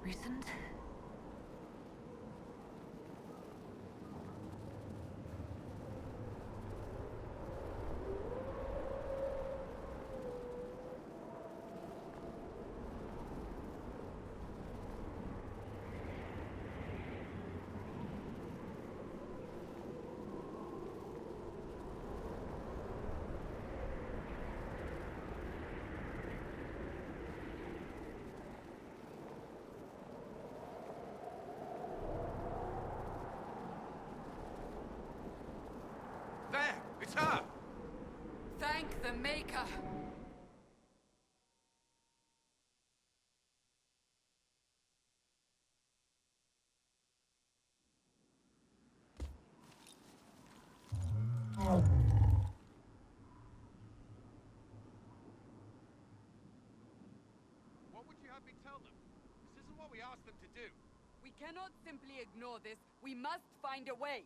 Recent? There! It's her! Thank the Maker! What would you have me tell them? This isn't what we asked them to do. We cannot simply ignore this. We must find a way.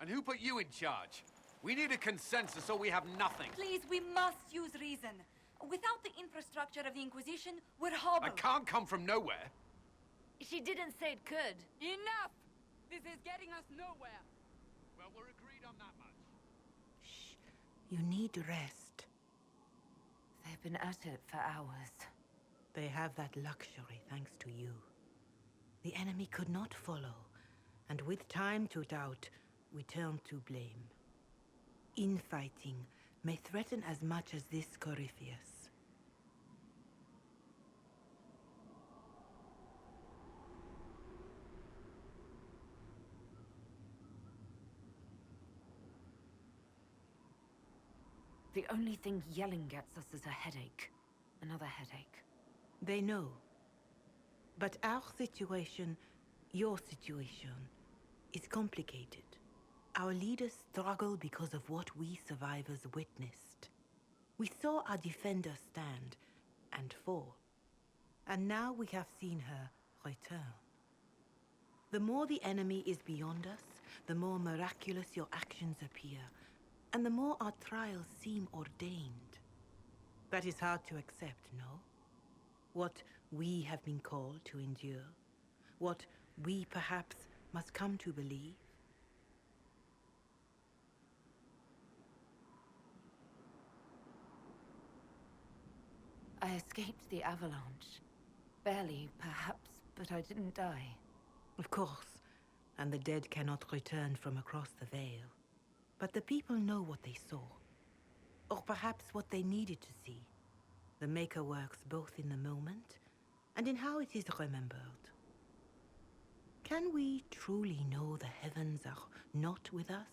And who put you in charge? We need a consensus or we have nothing. Please, we must use reason. Without the infrastructure of the Inquisition, we're hobbled. I can't come from nowhere. She didn't say it could. Enough! This is getting us nowhere. Well, we're agreed on that much. Shh. You need rest. They've been at it for hours. They have that luxury thanks to you. The enemy could not follow, and with time to doubt, we turn to blame. Infighting may threaten as much as this Corypheus. The only thing yelling gets us is a headache. Another headache. They know. But our situation, your situation, is complicated. Our leaders struggle because of what we survivors witnessed. We saw our defender stand and fall. And now we have seen her return. The more the enemy is beyond us, the more miraculous your actions appear, and the more our trials seem ordained. That is hard to accept, no? What we have been called to endure, what we perhaps must come to believe. I escaped the avalanche. Barely, perhaps, but I didn't die. Of course, and the dead cannot return from across the veil. But the people know what they saw, or perhaps what they needed to see. The Maker works both in the moment and in how it is remembered. Can we truly know the heavens are not with us?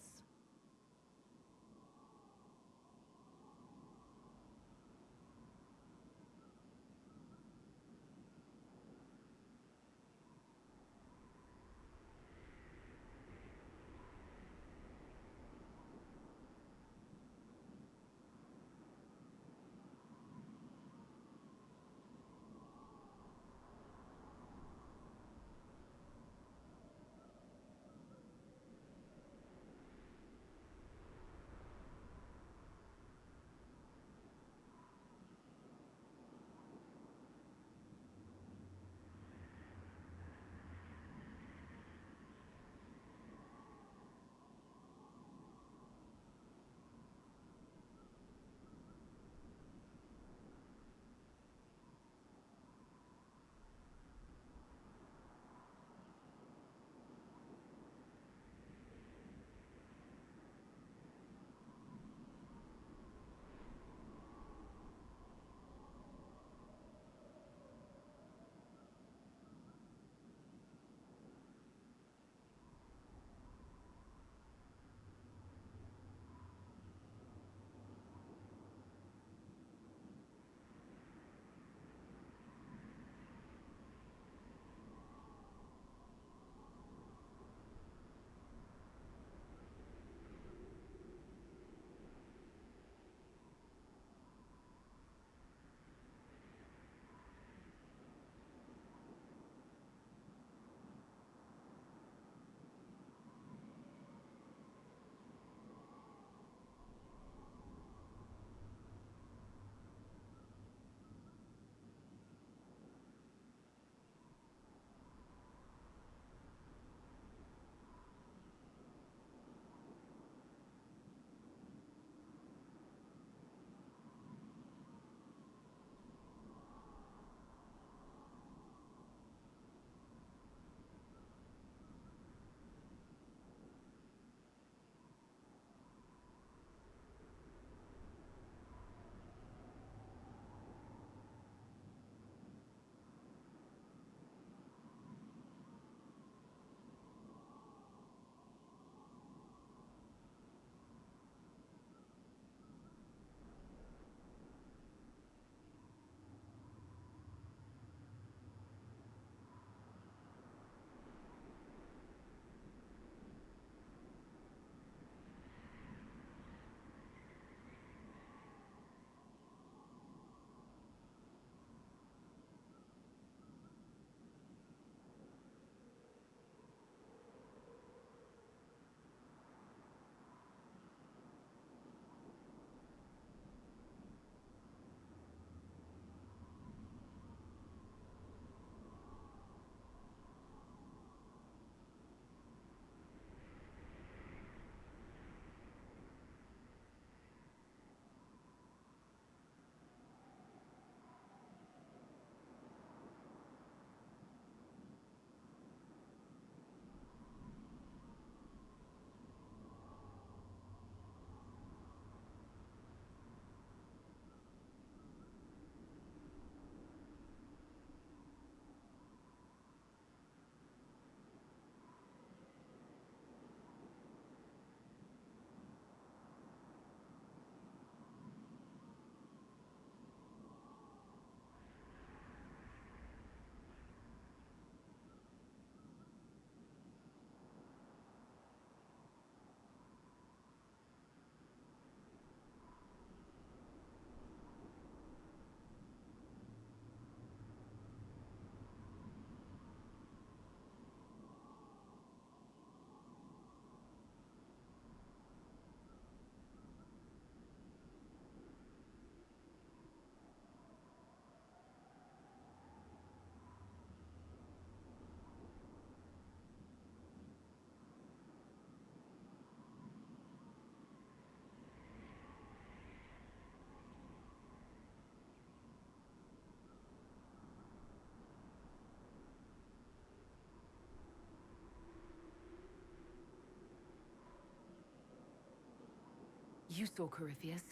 You saw Corypheus.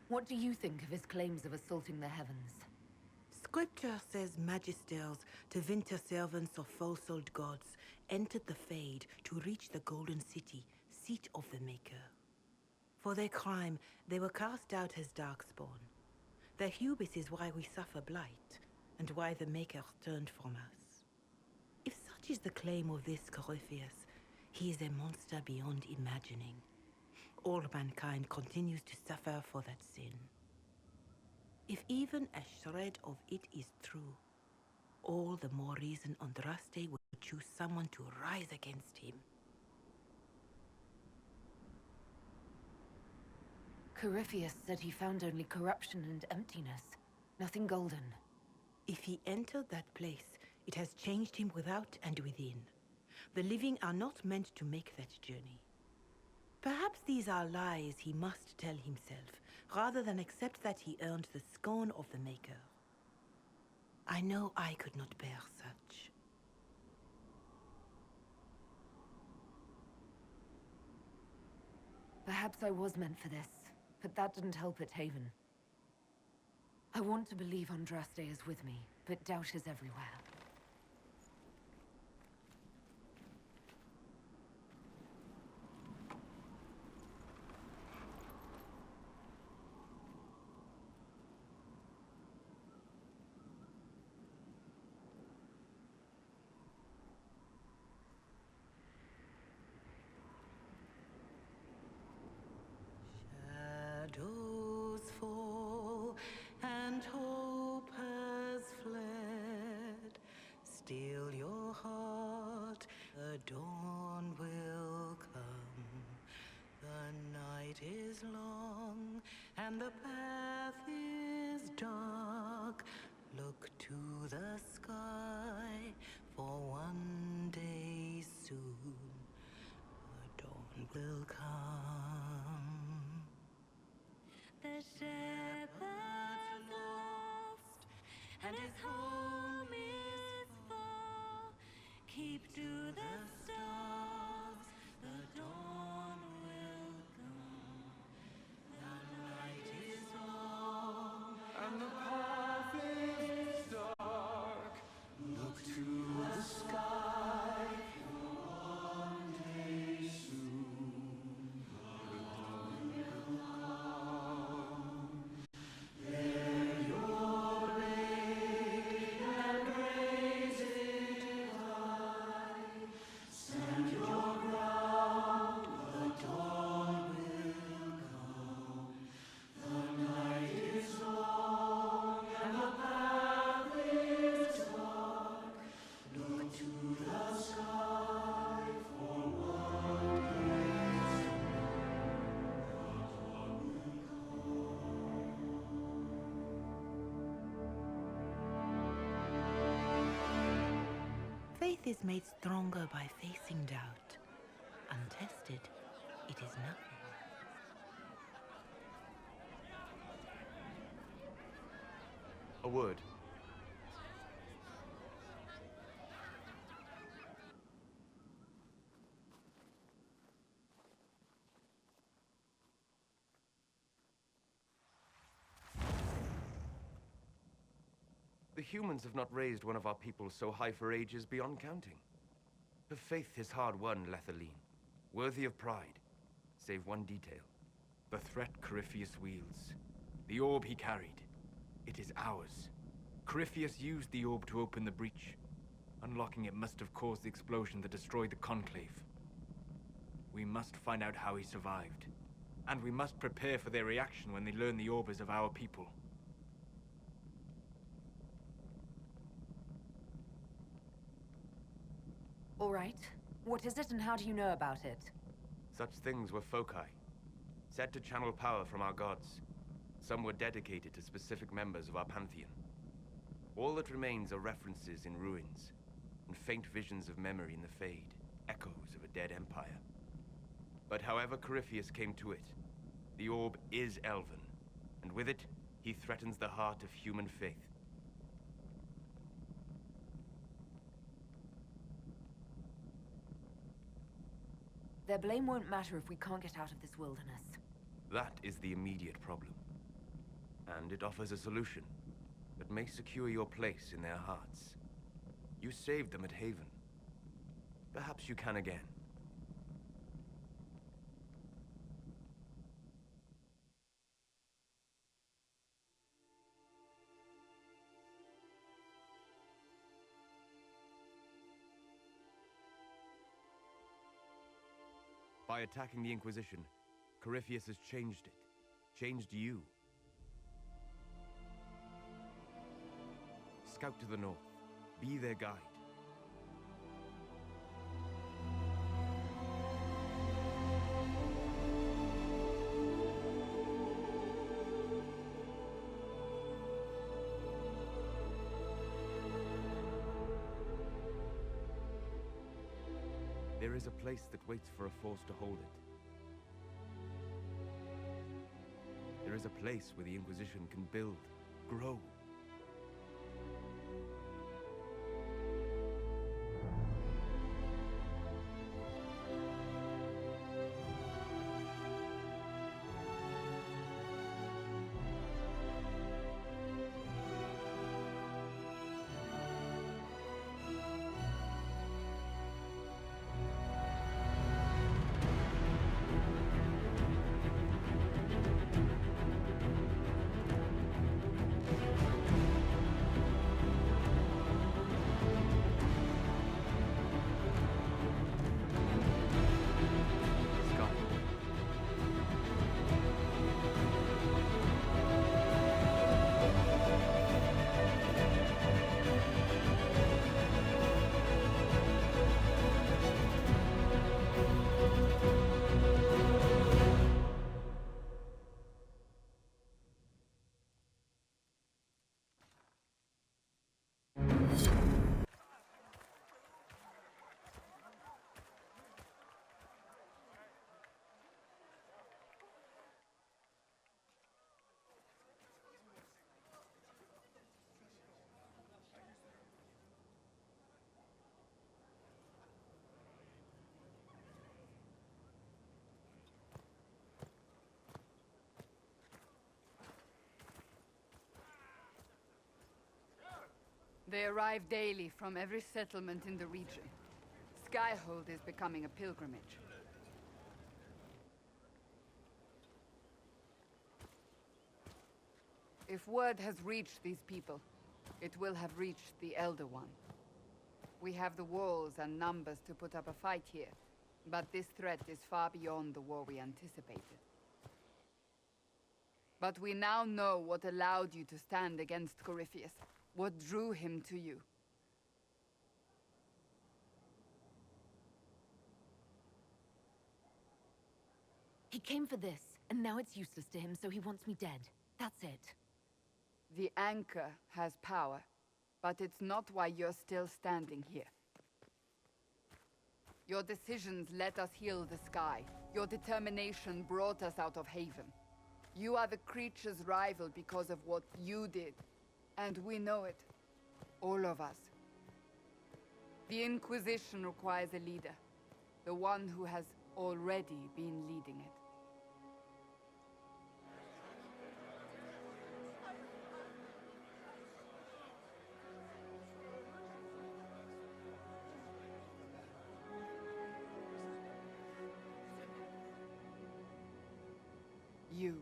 What do you think of his claims of assaulting the heavens? Scripture says magisters, to winter servants of false-souled gods, entered the Fade to reach the Golden City, seat of the Maker. For their crime, they were cast out as Darkspawn. Their hubris is why we suffer blight, and why the Maker turned from us. If such is the claim of this Corypheus, he is a monster beyond imagining. All mankind continues to suffer for that sin. If even a shred of it is true, all the more reason Andraste would choose someone to rise against him. Corypheus said he found only corruption and emptiness, nothing golden. If he entered that place, it has changed him without and within. The living are not meant to make that journey. Perhaps these are lies he must tell himself, rather than accept that he earned the scorn of the Maker. I know I could not bear such. Perhaps I was meant for this, but that didn't help at Haven. I want to believe Andraste is with me, but doubt is everywhere. Shadows fall and hope has fled. Still your heart, the dawn will come. The night is long and the path is dark. Look to the sky, for one day soon the dawn will come. The shepherd's lost, and his home is far. Keep to the stars, the dawn will come. The night is long, And the path is dark. Look to the sky. For one day soon the dawn will come. Bear your blade and raise it high. Stand your ground. The dawn will come. The night is long and the path is dark. Look to the sky, for one day Faith is made stronger by facing doubt. Untested, it is nothing. A word. The humans have not raised one of our people so high for ages beyond counting. Her faith is hard-won, Lethaline, worthy of pride, save one detail. The threat Corypheus wields. The orb he carried. It is ours. Corypheus used the orb to open the breach. Unlocking it must have caused the explosion that destroyed the Conclave. We must find out how he survived. And we must prepare for their reaction when they learn the orb is of our people. All right. What is it and how do you know about it? Such things were foci, said to channel power from our gods. Some were dedicated to specific members of our pantheon. All that remains are references in ruins, and faint visions of memory in the Fade, echoes of a dead empire. But however Corypheus came to it, the orb is elven, and with it, he threatens the heart of human faith. Their blame won't matter if we can't get out of this wilderness. That is the immediate problem. And it offers a solution that may secure your place in their hearts. You saved them at Haven. Perhaps you can again. By attacking the Inquisition, Corypheus has changed it. Changed you. Scout to the north. Be their guide. There is a place that waits for a force to hold it. There is a place where the Inquisition can build, grow. They arrive daily from every settlement in the region. Skyhold is becoming a pilgrimage. If word has reached these people, it will have reached the Elder One. We have the walls and numbers to put up a fight here, but this threat is far beyond the war we anticipated. But we now know what allowed you to stand against Corypheus. What drew him to you? He came for this, and now it's useless to him, so he wants me dead. That's it. The Anchor has power, but it's not why you're still standing here. Your decisions let us heal the sky. Your determination brought us out of Haven. You are the creature's rival because of what you did. And we know it. All of us. The Inquisition requires a leader. The one who has already been leading it. You.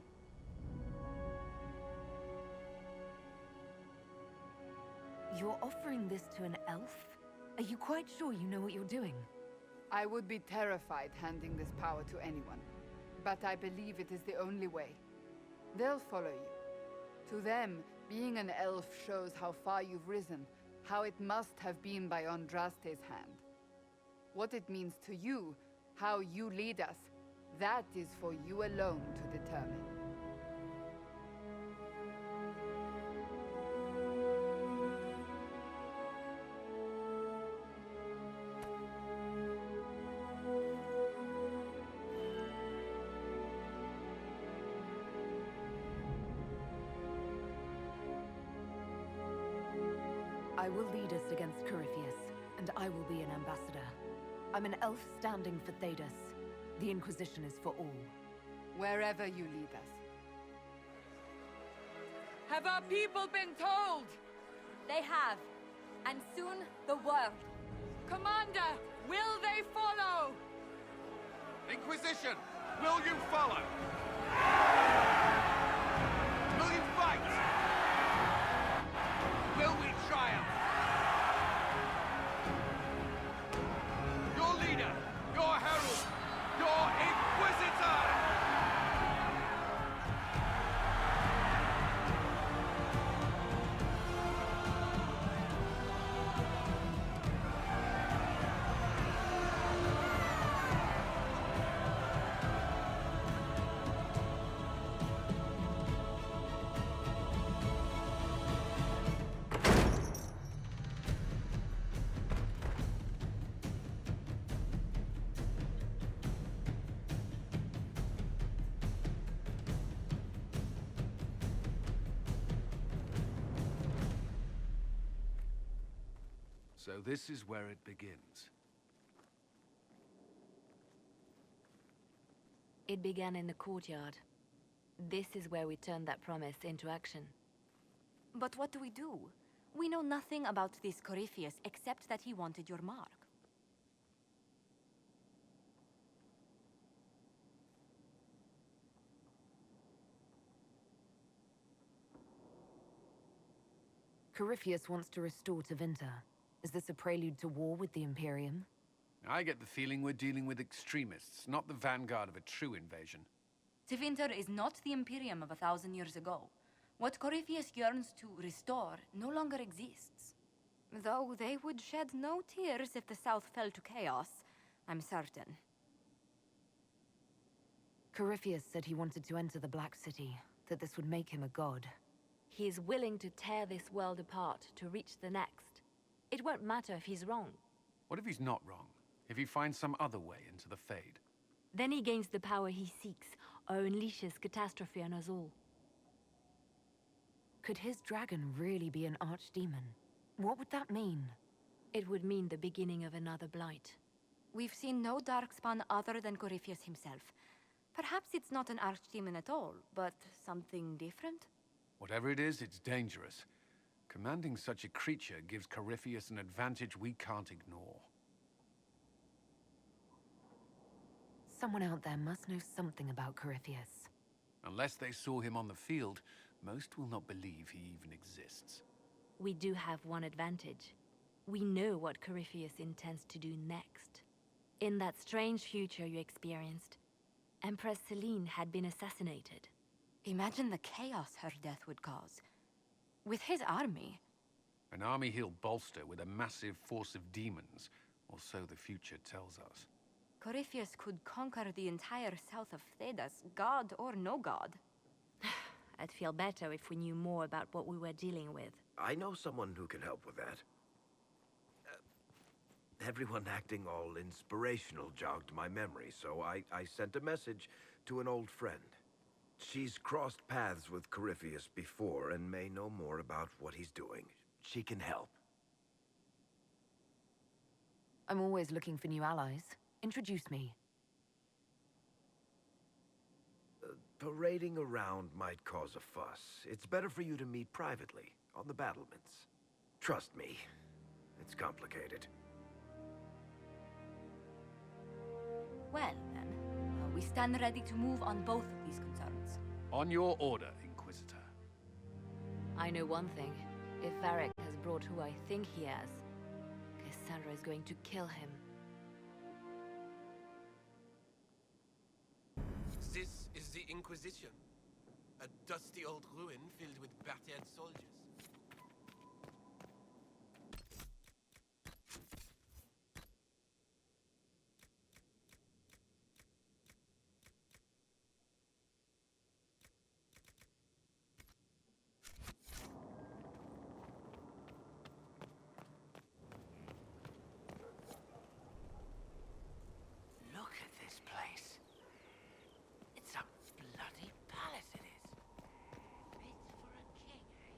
You're offering this to an elf? Are you quite sure you know what you're doing? I would be terrified handing this power to anyone. But I believe it is the only way. They'll follow you. To them, being an elf shows how far you've risen, how it must have been by Andraste's hand. What it means to you, how you lead us, that is for you alone to determine. I will lead us against Corypheus, and I will be an ambassador. I'm an elf standing for Thedas. The Inquisition is for all. Wherever you lead us. Have our people been told? They have. And soon, the world. Commander, will they follow? Inquisition, will you follow? Will you fight? Will we triumph? Your leader, your herald, your Inquisitor! So this is where it begins. It began in the courtyard. This is where we turned that promise into action. But what do? We know nothing about this Corypheus except that he wanted your mark. Corypheus wants to restore Tevinter. Is this a prelude to war with the Imperium? I get the feeling we're dealing with extremists, not the vanguard of a true invasion. Tevinter is not the Imperium of 1,000 years ago. What Corypheus yearns to restore no longer exists. Though they would shed no tears if the South fell to chaos, I'm certain. Corypheus said he wanted to enter the Black City, that this would make him a god. He is willing to tear this world apart to reach the next. It won't matter if he's wrong. What if he's not wrong? If he finds some other way into the Fade? Then he gains the power he seeks, or unleashes catastrophe on us all. Could his dragon really be an archdemon? What would that mean? It would mean the beginning of another blight. We've seen no darkspawn other than Corypheus himself. Perhaps it's not an archdemon at all, but something different? Whatever it is, it's dangerous. Commanding such a creature gives Corypheus an advantage we can't ignore. Someone out there must know something about Corypheus. Unless they saw him on the field, most will not believe he even exists. We do have one advantage. We know what Corypheus intends to do next. In that strange future you experienced, Empress Selene had been assassinated. Imagine the chaos her death would cause. With his army. An army he'll bolster with a massive force of demons, or so the future tells us. Corypheus could conquer the entire south of Thedas, god or no god. I'd feel better if we knew more about what we were dealing with. I know someone who can help with that. Everyone acting all inspirational jogged my memory, so I sent a message to an old friend. She's crossed paths with Corypheus before and may know more about what he's doing. She can help. I'm always looking for new allies. Introduce me. Parading around might cause a fuss. It's better for you to meet privately, on the battlements. Trust me, it's complicated. Well, then, we stand ready to move on both of these concerns. On your order, Inquisitor. I know one thing. If Varric has brought who I think he has, Cassandra is going to kill him. This is the Inquisition. A dusty old ruin filled with battered soldiers. Look at this place. It's a bloody palace, it is. Fit for a king, eh?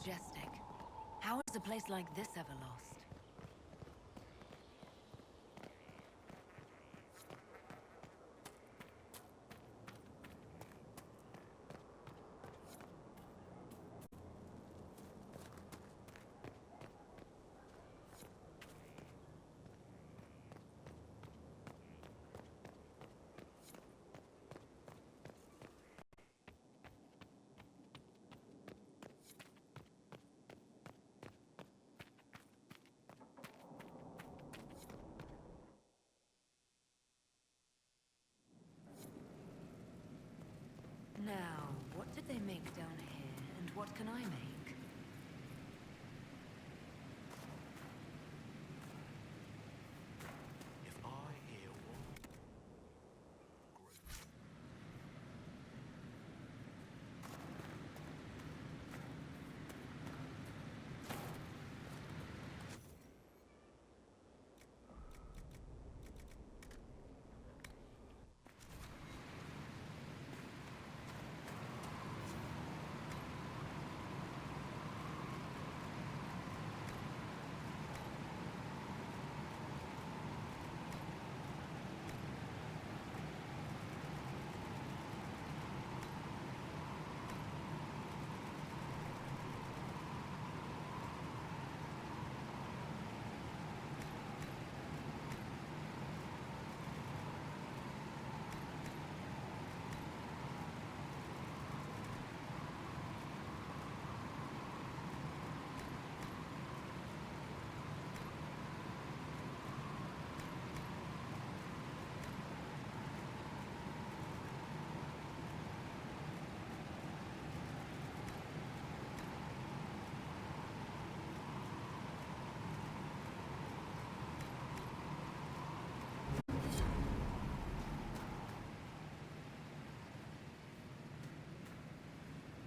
majestic. How is a place like this ever lost? Now, what did they make down here, and what can I make? If I hear one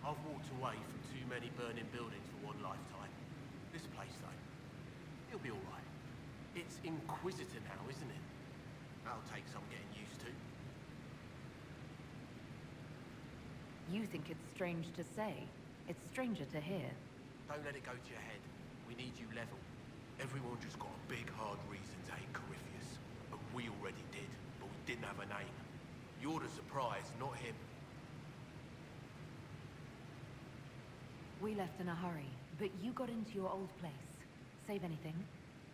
I've walked away from too many burning buildings for one lifetime. This place, though, it'll be all right. It's Inquisitor now, isn't it? That'll take some getting used to. You think it's strange to say. It's stranger to hear. Don't let it go to your head. We need you level. Everyone just got a big, hard reason to hate Corypheus. And we already did, but we didn't have a name. You're the surprise, not him. We left in a hurry, but you got into your old place. Save anything?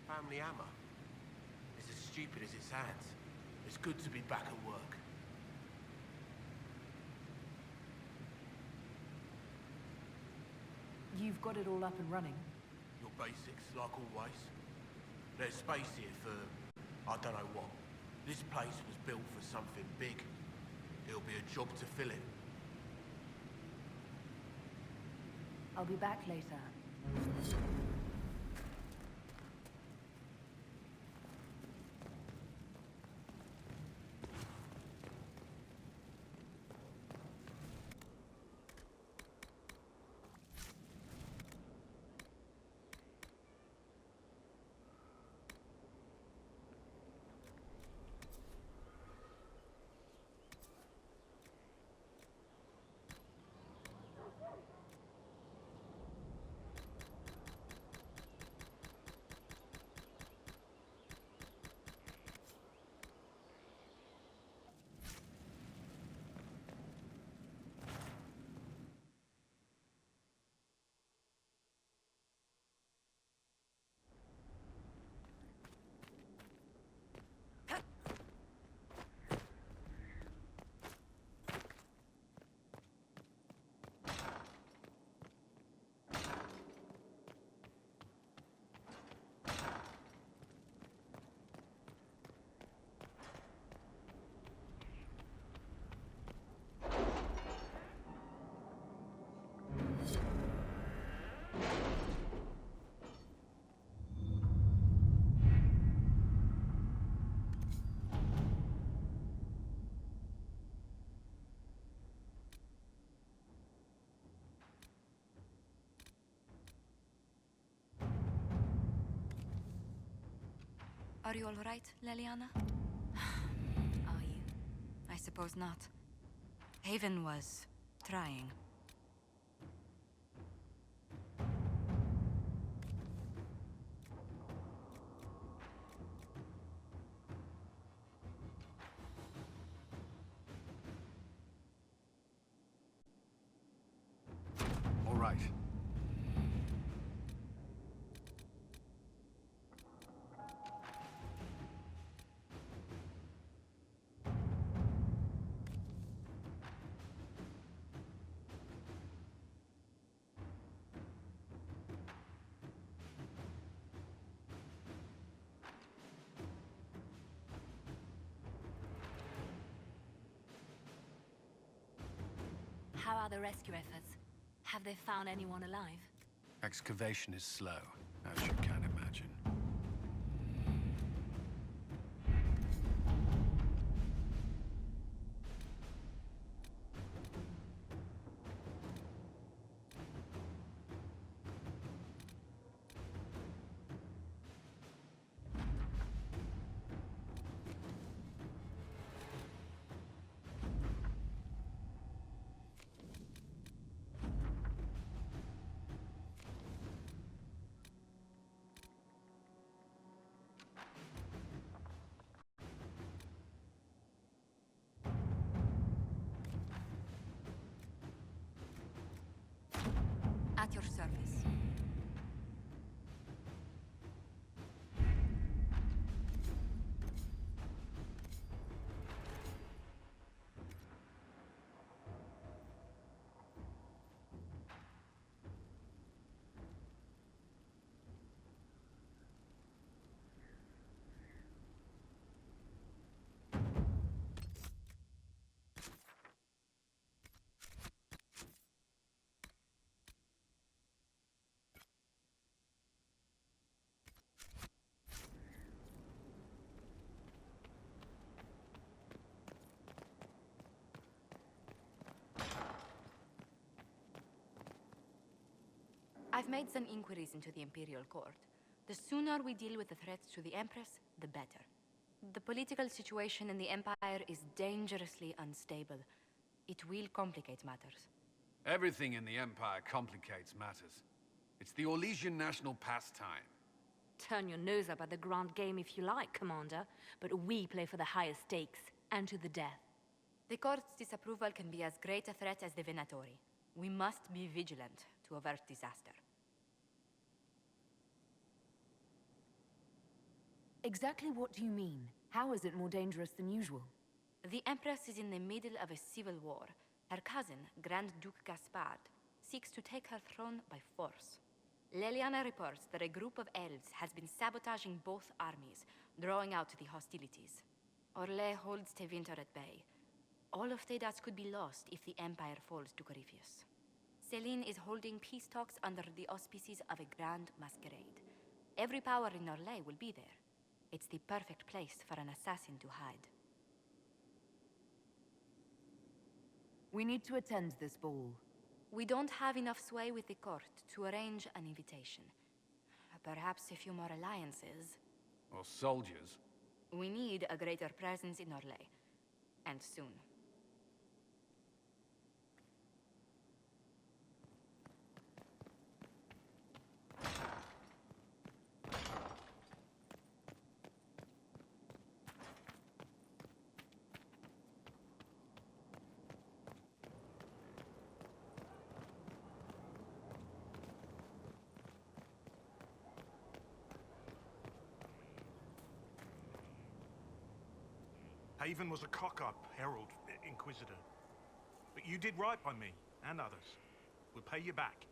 Family hammer. It's as stupid as it sounds. It's good to be back at work. You've got it all up and running. Your basics, like always. There's space here for, I don't know what. This place was built for something big. It'll be a job to fill it. I'll be back later. Are you all right, Leliana? Are you? I suppose not. Haven was trying. right. How are the rescue efforts? Have they found anyone alive? Excavation is slow, as you can imagine. At your service. I've made some inquiries into the Imperial Court. The sooner we deal with the threats to the Empress, the better. The political situation in the Empire is dangerously unstable. It will complicate matters. Everything in the Empire complicates matters. It's the Orlesian national pastime. Turn your nose up at the grand game if you like, Commander, but we play for the highest stakes, and to the death. The Court's disapproval can be as great a threat as the Venatori. We must be vigilant to avert disaster. Exactly what do you mean? How is it more dangerous than usual? The Empress is in the middle of a civil war. Her cousin, Grand Duke Gaspard, seeks to take her throne by force. Leliana reports that a group of elves has been sabotaging both armies, drawing out the hostilities. Orlais holds Tevinter at bay. All of Thedas could be lost if the Empire falls to Corypheus. Celine is holding peace talks under the auspices of a grand masquerade. Every power in Orlais will be there. It's the perfect place for an assassin to hide. We need to attend this ball. We don't have enough sway with the court to arrange an invitation. Perhaps a few more alliances. Or soldiers. We need a greater presence in Orlais. And soon. Haven was a cock-up, Herald, Inquisitor. But you did right by me, and others. We'll pay you back.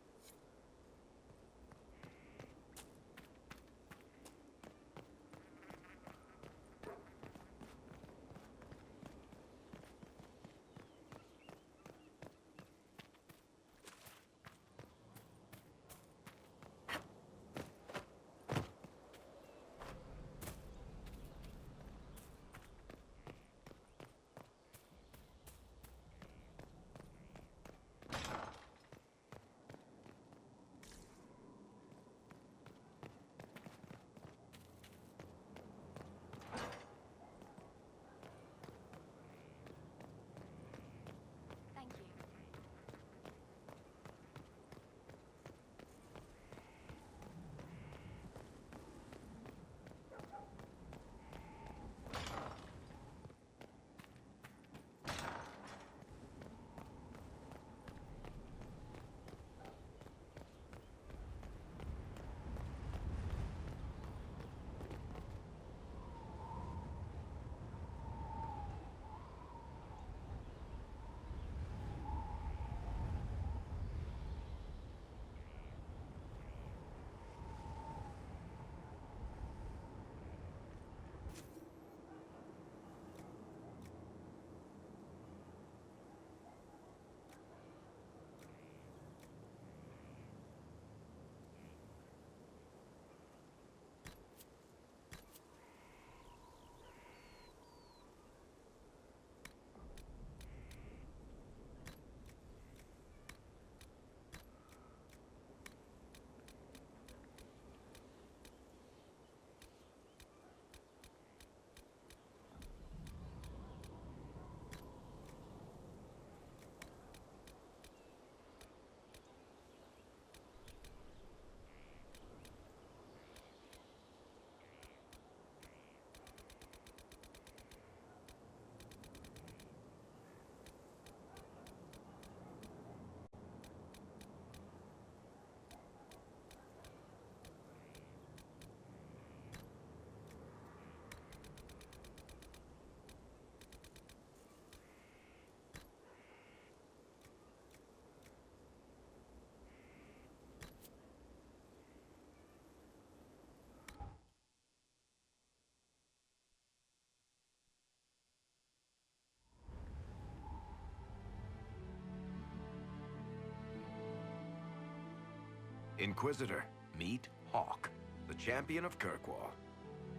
Inquisitor, meet Hawk, the champion of Kirkwall.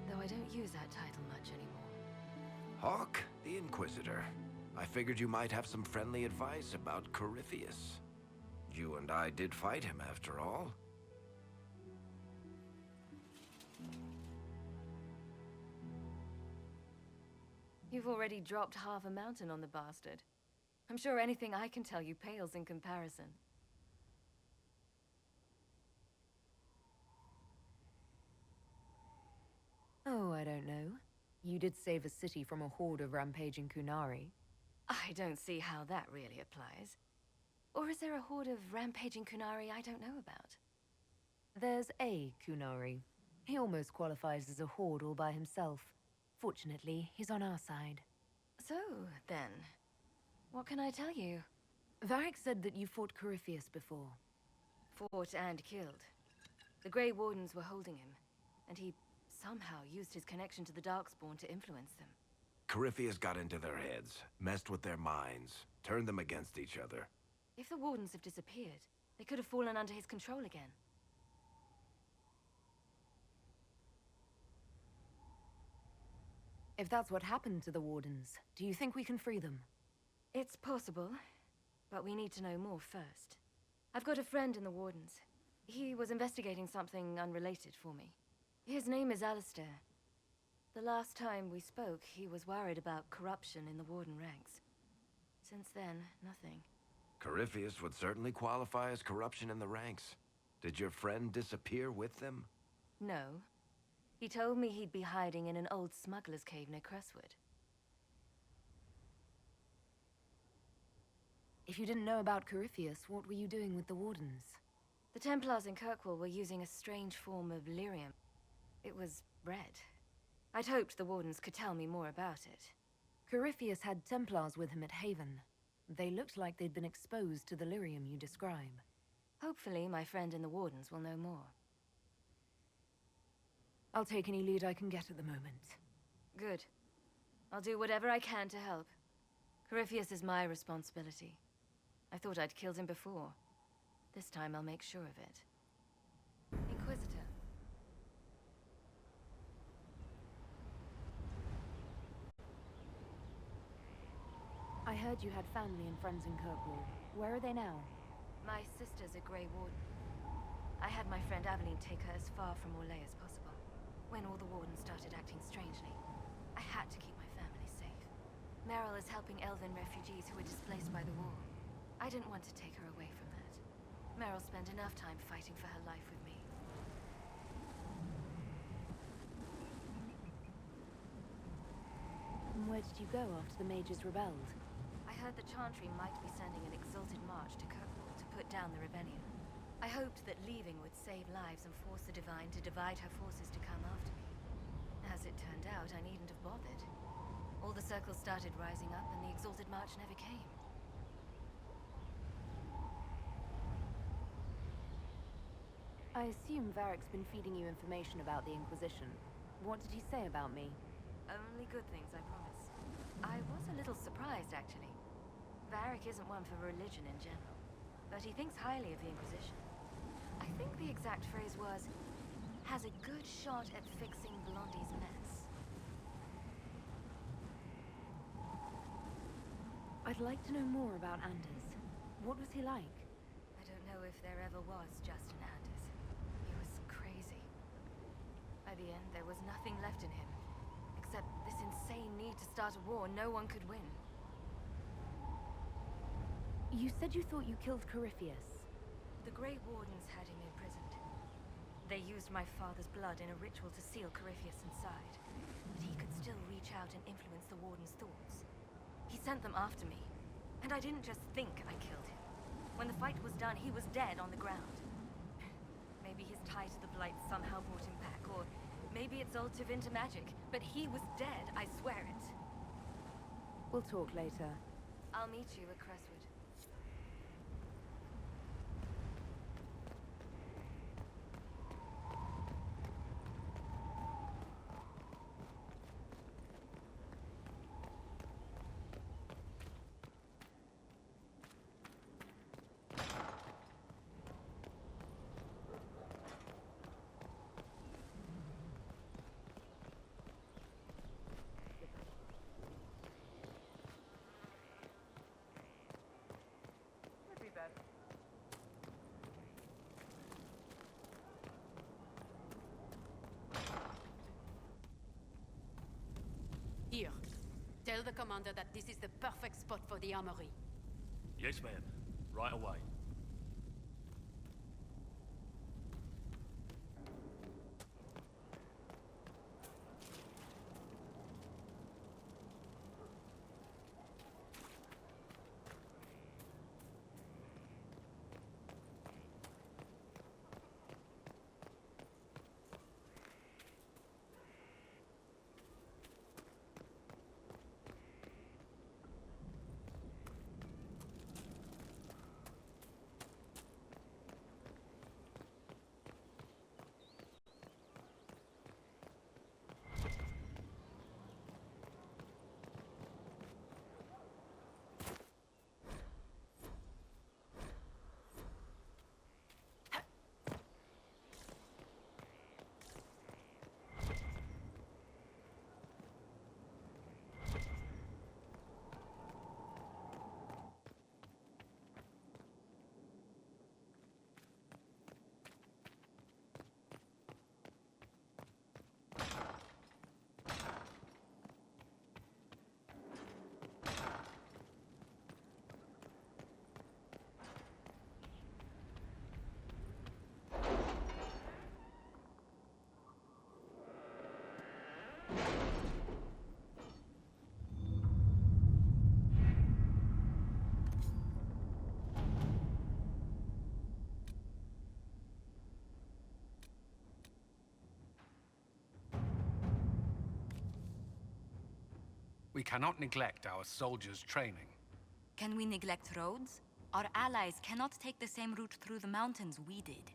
Though I don't use that title much anymore. Hawk, the Inquisitor. I figured you might have some friendly advice about Corypheus. You and I did fight him, after all. You've already dropped half a mountain on the bastard. I'm sure anything I can tell you pales in comparison. Oh, I don't know. You did save a city from a horde of rampaging Kunari. I don't see how that really applies. Or is there a horde of rampaging Kunari I don't know about? There's a Kunari. He almost qualifies as a horde all by himself. Fortunately, he's on our side. So, then, what can I tell you? Varric said that you fought Corypheus before. Fought and killed. The Grey Wardens were holding him, and he somehow used his connection to the Darkspawn to influence them. Corypheus got into their heads, messed with their minds, turned them against each other. If the Wardens have disappeared, they could have fallen under his control again. If that's what happened to the Wardens, do you think we can free them? It's possible, but we need to know more first. I've got a friend in the Wardens. He was investigating something unrelated for me. His name is Alistair. The last time we spoke, he was worried about corruption in the Warden ranks. Since then, nothing. Corypheus would certainly qualify as corruption in the ranks. Did your friend disappear with them? No. He told me he'd be hiding in an old smuggler's cave near Crestwood. If you didn't know about Corypheus, what were you doing with the Wardens? The Templars in Kirkwall were using a strange form of lyrium. It was red. I'd hoped the Wardens could tell me more about it. Corypheus had Templars with him at Haven. They looked like they'd been exposed to the lyrium you describe. Hopefully, my friend in the Wardens will know more. I'll take any lead I can get at the moment. Good. I'll do whatever I can to help. Corypheus is my responsibility. I thought I'd killed him before. This time I'll make sure of it. Inquisitor. I heard you had family and friends in Kirkwall. Where are they now? My sister's a Grey Warden. I had my friend Aveline take her as far from Orlais as possible. When all the Wardens started acting strangely, I had to keep my family safe. Meryl is helping Elven refugees who were displaced by the war. I didn't want to take her away from that. Meryl spent enough time fighting for her life with me. And where did you go after the mages rebelled? I heard the Chantry might be sending an exalted march to Kirkwall to put down the rebellion. I hoped that leaving would save lives and force the Divine to divide her forces to come after me. As it turned out, I needn't have bothered. All the circles started rising up, and the exalted march never came. I assume Varric's been feeding you information about the Inquisition. What did he say about me? Only good things, I promise. I was a little surprised, actually. Varric isn't one for religion in general, but he thinks highly of the Inquisition. I think the exact phrase was, has a good shot at fixing Blondie's mess. I'd like to know more about Anders. What was he like? I don't know if there ever was just an Anders. He was crazy. By the end, there was nothing left in him, except this insane need to start a war no one could win. You said you thought you killed Corypheus. The Grey Wardens had him imprisoned. They used my father's blood in a ritual to seal Corypheus inside, but he could still reach out and influence the Warden's thoughts. He sent them after me, and I didn't just think I killed him. When the fight was done, he was dead on the ground. Maybe his tie to the Blight somehow brought him back, or maybe it's all Tevinter magic, but he was dead, I swear it. We'll talk later. I'll meet you at Crestwood. Tell the commander that this is the perfect spot for the armory. Yes, ma'am. Right away. We cannot neglect our soldiers' training. Can we neglect roads? Our allies cannot take the same route through the mountains we did.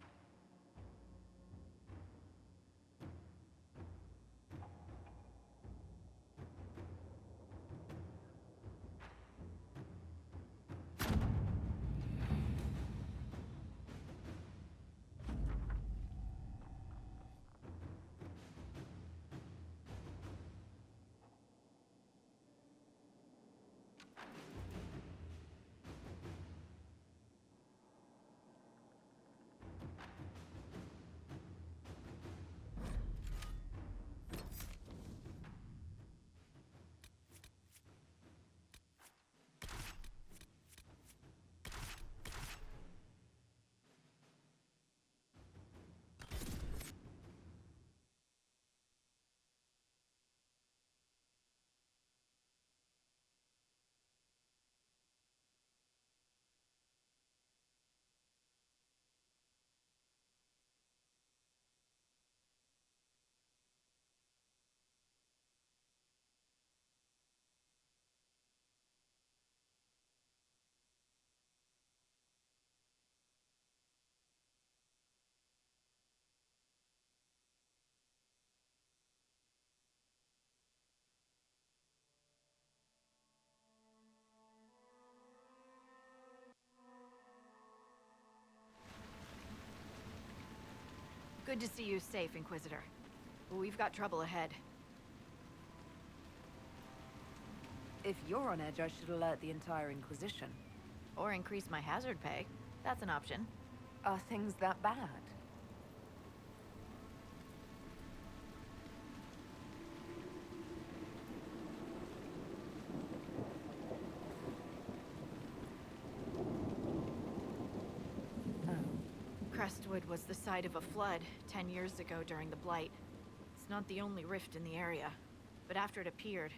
Good to see you safe, Inquisitor. We've got trouble ahead. If you're on edge, I should alert the entire Inquisition. Or increase my hazard pay. That's an option. Are things that bad? Crestwood was the site of a flood 10 years ago during the Blight. It's not the only rift in the area, but after it appeared,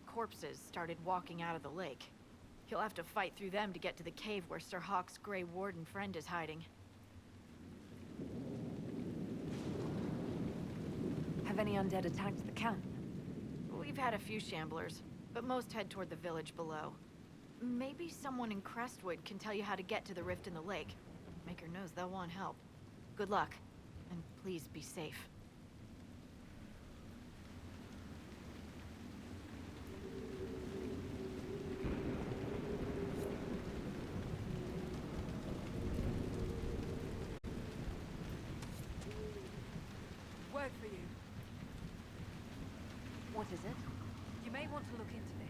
corpses started walking out of the lake. You'll have to fight through them to get to the cave where Sir Hawke's Grey Warden friend is hiding. Have any undead attacked the camp? We've had a few shamblers, but most head toward the village below. Maybe someone in Crestwood can tell you how to get to the rift in the lake. Maker knows they'll want help. Good luck, and please be safe. Word for you. What is it? You may want to look into this.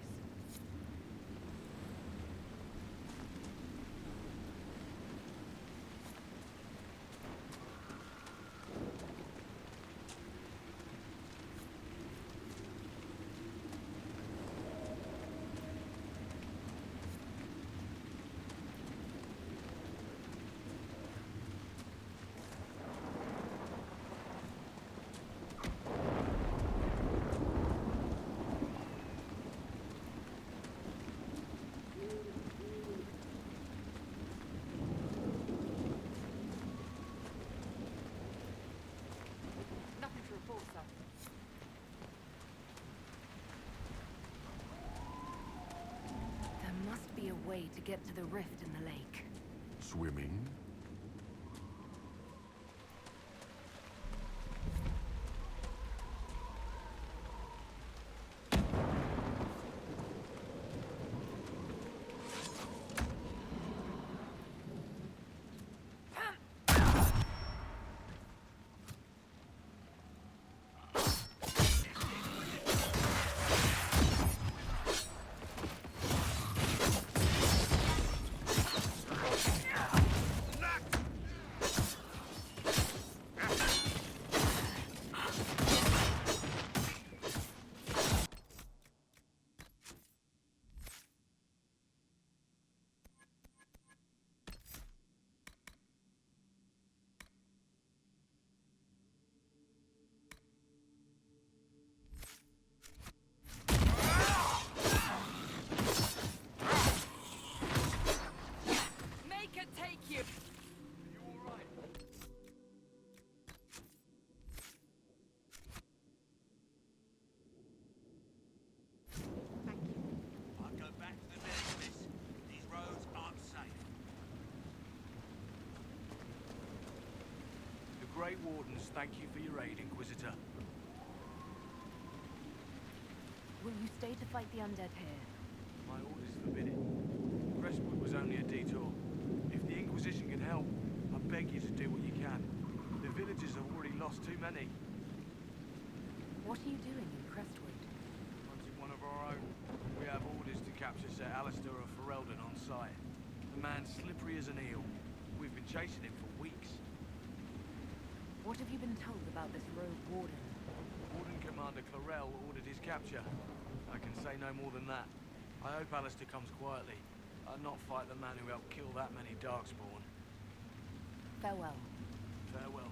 way to get to the rift in the lake. Swimming? Grey Wardens, thank you for your aid, Inquisitor. Will you stay to fight the undead here? My orders forbid it. Crestwood was only a detour. If the Inquisition can help, I beg you to do what you can. The villagers have already lost too many. What are you doing in Crestwood? Hunting one of our own. We have orders to capture Sir Alistair of Ferelden on sight. The man's slippery as an eel. We've been chasing him for weeks. What have you been told about this rogue warden? Warden Commander Clarel ordered his capture. I can say no more than that. I hope Alistair comes quietly. I'll not fight the man who helped kill that many Darkspawn. Farewell. Farewell.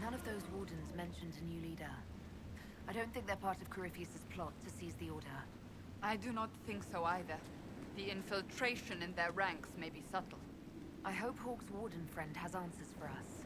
None of those wardens mentioned a new leader. I don't think they're part of Corypheus' plot to seize the Order. I do not think so either. The infiltration in their ranks may be subtle. I hope Hawke's warden friend has answers for us.